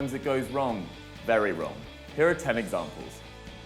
It goes wrong, very wrong. Here are 10 examples.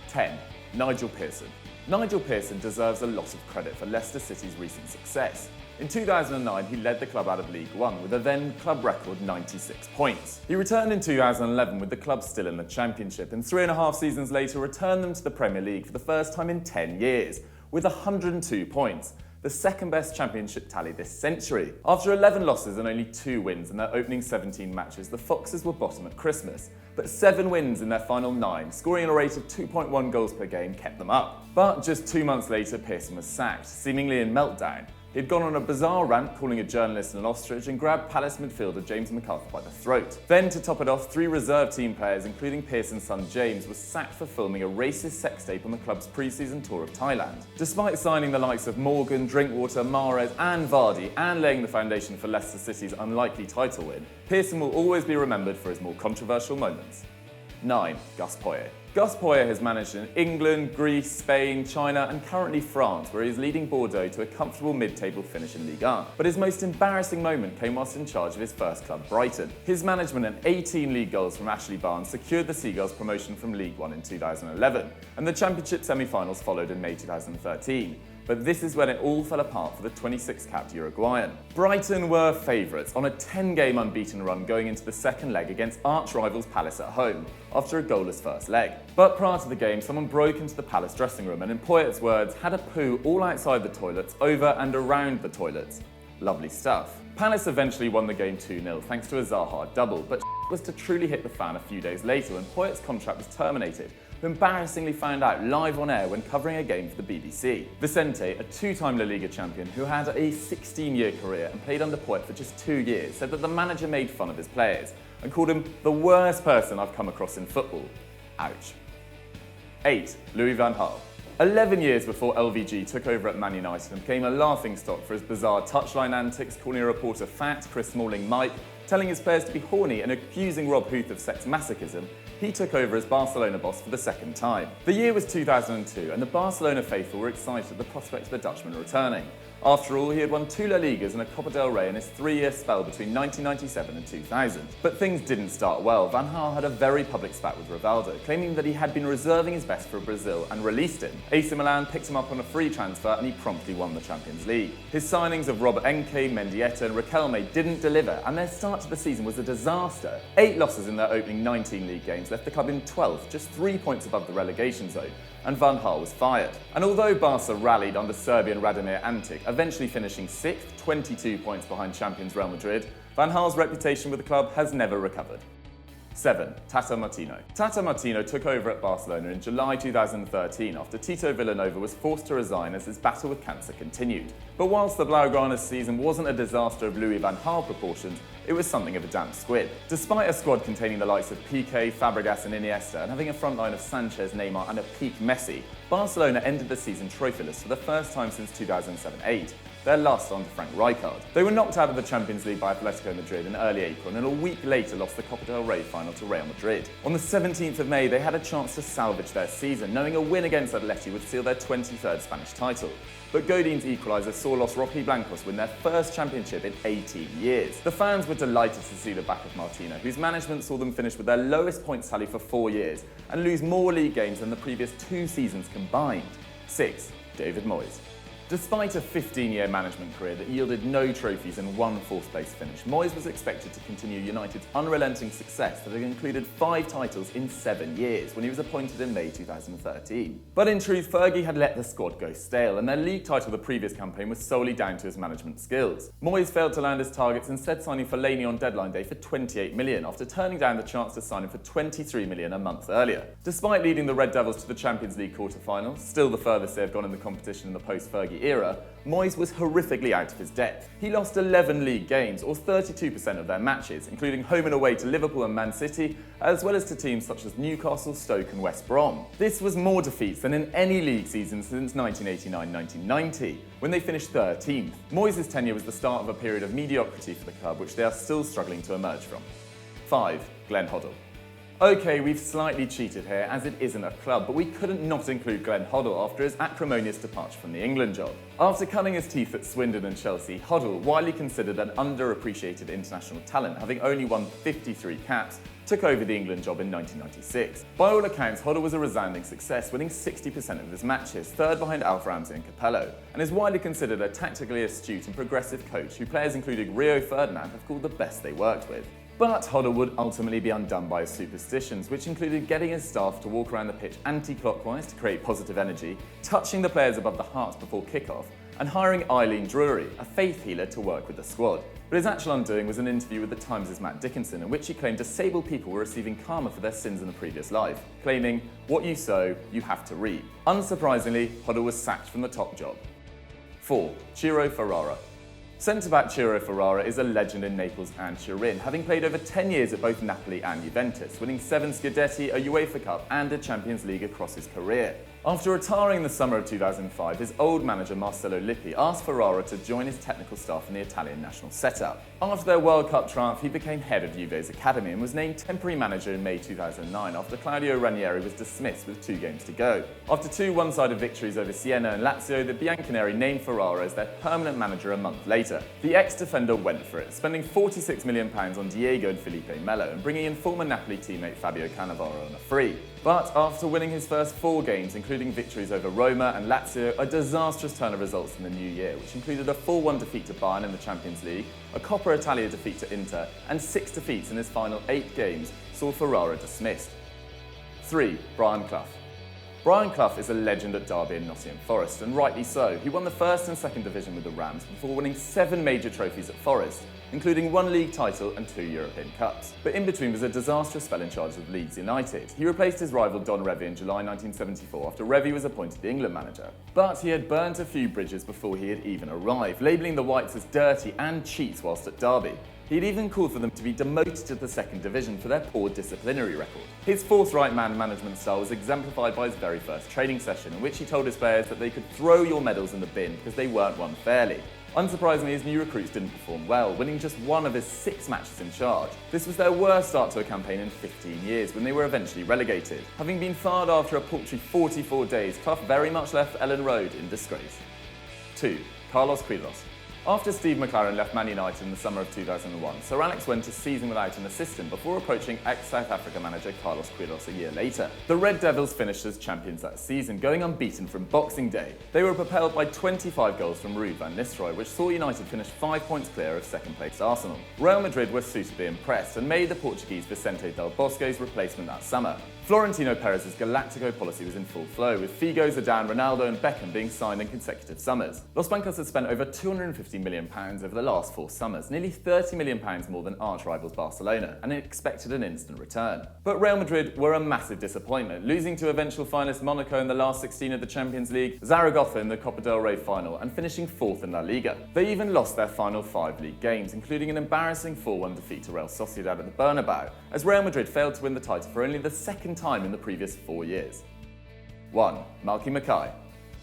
10. Nigel Pearson. Nigel Pearson deserves a lot of credit for Leicester City's recent success. In 2009, he led the club out of League One with a then club record 96 points. He returned in 2011 with the club still in the Championship, and 3.5 seasons later returned them to the Premier League for the first time in 10 years, with 102 points, the second best Championship tally this century. After 11 losses and only 2 wins in their opening 17 matches, the Foxes were bottom at Christmas, but 7 wins in their final 9, scoring a rate of 2.1 goals per game, kept them up. But just 2 months later, Pearson was sacked, seemingly in meltdown. He'd gone on a bizarre rant calling a journalist an ostrich and grabbed Palace midfielder James McArthur by the throat. Then, to top it off, 3 reserve team players, including Pearson's son James, was sacked for filming a racist sex tape on the club's pre-season tour of Thailand. Despite signing the likes of Morgan, Drinkwater, Mahrez and Vardy and laying the foundation for Leicester City's unlikely title win, Pearson will always be remembered for his more controversial moments. 9. Gus Poyet. Gus Poyet has managed in England, Greece, Spain, China and currently France, where he is leading Bordeaux to a comfortable mid-table finish in Ligue 1. But his most embarrassing moment came whilst in charge of his first club, Brighton. His management and 18 league goals from Ashley Barnes secured the Seagulls promotion from League 1 in 2011, and the Championship semi-finals followed in May 2013. But this is when it all fell apart for the 26-capped Uruguayan. Brighton were favourites on a 10-game unbeaten run going into the second leg against arch-rivals Palace at home, after a goalless first leg. But prior to the game, someone broke into the Palace dressing room and, in Poyet's words, had a poo all outside the toilets, over and around the toilets. Lovely stuff. Palace eventually won the game 2-0 thanks to a Zaha double, but was to truly hit the fan a few days later when Poyet's contract was terminated, who embarrassingly found out live on air when covering a game for the BBC. Vicente, a 2-time La Liga champion who had a 16-year career and played under Poyet for just 2 years, said that the manager made fun of his players and called him the worst person I've come across in football. Ouch. 8. Louis van Gaal. 11 years before LVG took over at Man United and became a laughingstock for his bizarre touchline antics, calling a reporter fat, Chris Smalling Mike, telling his players to be horny and accusing Rob Huth of sex masochism, he took over as Barcelona boss for the second time. The year was 2002 and the Barcelona faithful were excited at the prospect of the Dutchman returning. After all, he had won 2 La Ligas and a Copa del Rey in his 3-year spell between 1997 and 2000. But things didn't start well. Van Gaal had a very public spat with Rivaldo, claiming that he had been reserving his best for Brazil and released him. AC Milan picked him up on a free transfer and he promptly won the Champions League. His signings of Robert Enke, Mendieta and Riquelme didn't deliver, and their start to the season was a disaster. 8 losses in their opening 19 league games left the club in 12th, just 3 points above the relegation zone, and Van Gaal was fired. And although Barca rallied under Serbian Radomir Antic, eventually finishing 6th, 22 points behind champions Real Madrid, Van Gaal's reputation with the club has never recovered. 7. Tata Martino. Tata Martino took over at Barcelona in July 2013 after Tito Vilanova was forced to resign as his battle with cancer continued. But whilst the Blaugrana's season wasn't a disaster of Louis van Gaal proportions, it was something of a damp squid. Despite a squad containing the likes of Piqué, Fabregas and Iniesta and having a front line of Sanchez, Neymar and a peak Messi, Barcelona ended the season trophyless for the first time since 2007-08. Their last on to Frank Rijkaard. They were knocked out of the Champions League by Atletico Madrid in early April and a week later lost the Copa del Rey final to Real Madrid. On the 17th of May, they had a chance to salvage their season, knowing a win against Atleti would seal their 23rd Spanish title. But Godin's equaliser saw Los Rojiblancos win their first championship in 18 years. The fans were delighted to see the back of Martino, whose management saw them finish with their lowest points tally for 4 years and lose more league games than the previous 2 seasons combined. 6. David Moyes. Despite a 15-year management career that yielded no trophies and 1 fourth-place finish, Moyes was expected to continue United's unrelenting success that had included 5 titles in 7 years when he was appointed in May 2013. But in truth, Fergie had let the squad go stale, and their league title the previous campaign was solely down to his management skills. Moyes failed to land his targets, instead signing Fellaini on deadline day for $28 million after turning down the chance to sign him for $23 million a month earlier. Despite leading the Red Devils to the Champions League quarter-finals, still the furthest they have gone in the competition in the post-Fergie era, Moyes was horrifically out of his depth. He lost 11 league games, or 32% of their matches, including home and away to Liverpool and Man City, as well as to teams such as Newcastle, Stoke and West Brom. This was more defeats than in any league season since 1989-1990, when they finished 13th. Moyes' tenure was the start of a period of mediocrity for the club, which they are still struggling to emerge from. 5. Glenn Hoddle. Okay, we've slightly cheated here as it isn't a club, but we couldn't not include Glenn Hoddle after his acrimonious departure from the England job. After cutting his teeth at Swindon and Chelsea, Hoddle, widely considered an underappreciated international talent, having only won 53 caps, took over the England job in 1996. By all accounts, Hoddle was a resounding success, winning 60% of his matches, third behind Alf Ramsey and Capello, and is widely considered a tactically astute and progressive coach who players including Rio Ferdinand have called the best they worked with. But Hoddle would ultimately be undone by his superstitions, which included getting his staff to walk around the pitch anti-clockwise to create positive energy, touching the players above the heart before kickoff, and hiring Eileen Drury, a faith healer, to work with the squad. But his actual undoing was an interview with The Times' Matt Dickinson, in which he claimed disabled people were receiving karma for their sins in a previous life, claiming, "What you sow, you have to reap." Unsurprisingly, Hoddle was sacked from the top job. 4. Ciro Ferrara. Centre-back Ciro Ferrara is a legend in Naples and Turin, having played over 10 years at both Napoli and Juventus, winning 7 Scudetti, a UEFA Cup and a Champions League across his career. After retiring in the summer of 2005, his old manager Marcello Lippi asked Ferrara to join his technical staff in the Italian national setup. After their World Cup triumph, he became head of Juve's academy and was named temporary manager in May 2009 after Claudio Ranieri was dismissed with 2 games to go. After 2 one-sided victories over Siena and Lazio, the Bianconeri named Ferrara as their permanent manager a month later. The ex-defender went for it, spending £46 million on Diego and Felipe Melo and bringing in former Napoli teammate Fabio Cannavaro on a free. But after winning his first 4 games, including victories over Roma and Lazio, a disastrous turn of results in the new year, which included a 4-1 defeat to Bayern in the Champions League, a Coppa Italia defeat to Inter, and 6 defeats in his final 8 games, saw Ferrara dismissed. 3. Brian Clough. Brian Clough is a legend at Derby and Nottingham Forest, and rightly so. He won the first and second division with the Rams before winning 7 major trophies at Forest, including 1 league title and 2 European Cups. But in between was a disastrous spell in charge of Leeds United. He replaced his rival Don Revie in July 1974 after Revie was appointed the England manager. But he had burnt a few bridges before he had even arrived, labelling the Whites as dirty and cheats whilst at Derby. He'd even called for them to be demoted to the second division for their poor disciplinary record. His forthright man management style was exemplified by his very first training session, in which he told his players that they could throw your medals in the bin because they weren't won fairly. Unsurprisingly, his new recruits didn't perform well, winning just 1 of his 6 matches in charge. This was their worst start to a campaign in 15 years, when they were eventually relegated. Having been fired after a paltry 44 days, Clough very much left Ellen Road in disgrace. 2. Carlos Queiroz. After Steve McLaren left Man United in the summer of 2001, Sir Alex went a season without an assistant before approaching ex-South Africa manager Carlos Queiroz a year later. The Red Devils finished as champions that season, going unbeaten from Boxing Day. They were propelled by 25 goals from Ruud van Nistelrooy, which saw United finish 5 points clear of second-place Arsenal. Real Madrid were suitably impressed and made the Portuguese Vicente Del Bosque's replacement that summer. Florentino Perez's Galactico policy was in full flow, with Figo, Zidane, Ronaldo and Beckham being signed in consecutive summers. Los Blancos had spent over £250 million over the last 4 summers, nearly £30 million more than arch-rivals Barcelona, and expected an instant return. But Real Madrid were a massive disappointment, losing to eventual finalist Monaco in the last 16 of the Champions League, Zaragoza in the Copa del Rey final, and finishing 4th in La Liga. They even lost their final 5 league games, including an embarrassing 4-1 defeat to Real Sociedad at the Bernabeu, as Real Madrid failed to win the title for only the 2nd time in the previous 4 years. 1. Malky Mackay.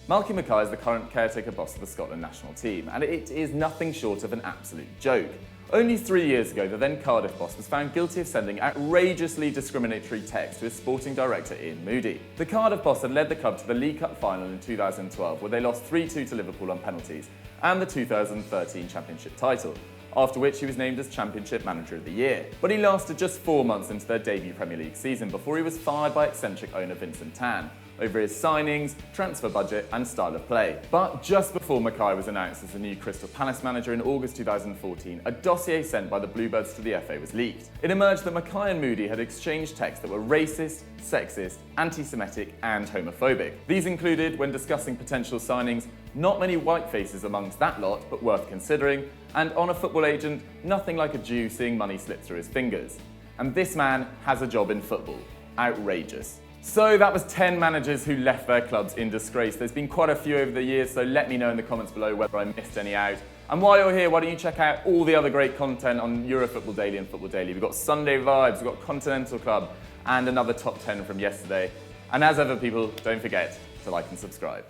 Malky Mackay is the current caretaker boss of the Scotland national team, and it is nothing short of an absolute joke. Only 3 years ago, the then Cardiff boss was found guilty of sending outrageously discriminatory text to his sporting director Ian Moody. The Cardiff boss had led the club to the League Cup final in 2012, where they lost 3-2 to Liverpool on penalties, and the 2013 Championship title, after which he was named as Championship Manager of the Year. But he lasted just 4 months into their debut Premier League season before he was fired by eccentric owner Vincent Tan over his signings, transfer budget and style of play. But just before Mackay was announced as the new Crystal Palace manager in August 2014, a dossier sent by the Bluebirds to the FA was leaked. It emerged that Mackay and Moody had exchanged texts that were racist, sexist, anti-Semitic and homophobic. These included, when discussing potential signings, not many white faces amongst that lot, but worth considering, and on a football agent, nothing like a Jew seeing money slip through his fingers. And this man has a job in football. Outrageous. So that was 10 managers who left their clubs in disgrace. There's been quite a few over the years, so let me know in the comments below whether I missed any out. And while you're here, why don't you check out all the other great content on Eurofootball Daily and Football Daily. We've got Sunday Vibes, we've got Continental Club, and another top 10 from yesterday. And as ever, people, don't forget to like and subscribe.